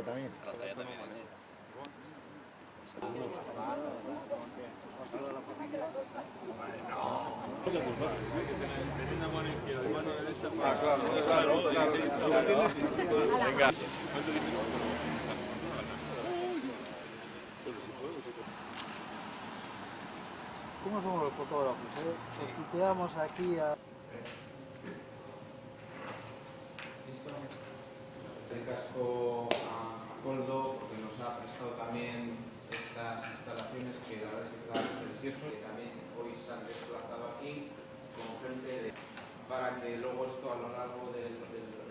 También. Ah, claro, claro. Si la tienes, venga. ¿Cómo somos los fotógrafos? Nos tuteamos aquí a... El casco a Coldo, porque nos ha prestado también estas instalaciones que la verdad es que están preciosas, y también hoy se han desplazado aquí con gente para que luego esto a lo largo de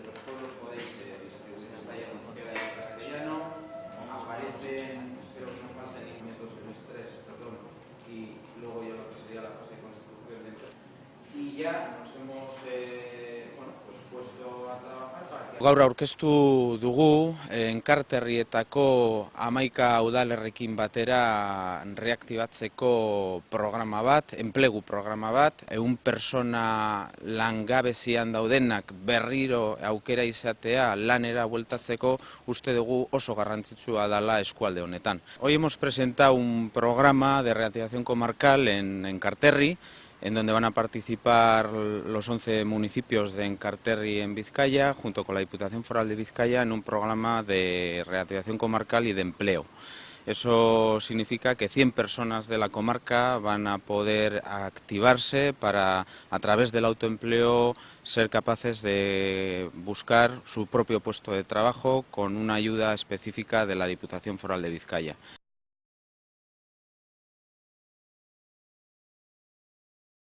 los pueblos podéis distribuir. Está ya en euskera y en castellano, aparecen, espero que no falten ni esos semestres, perdón, y luego ya lo que sería la fase de construcción dentro. Y ya nos hemos puesto a trabajar para que... Gaur aurkeztu dugu Enkarterrietako 11 udalerrekin batera reaktibatzeko programa bat, enplegu programa bat, 100 persona langabezian daudenak berriro aukera izatea lanera bueltatzeko uste dugu oso garrantzitsua dela eskualde honetan. Hoy hemos presentado un programa de reactivación comarcal en Enkarterri, en donde van a participar los 11 municipios de Enkarterri en Vizcaya, junto con la Diputación Foral de Vizcaya, en un programa de reactivación comarcal y de empleo. Eso significa que 100 personas de la comarca van a poder activarse para, a través del autoempleo, ser capaces de buscar su propio puesto de trabajo con una ayuda específica de la Diputación Foral de Vizcaya.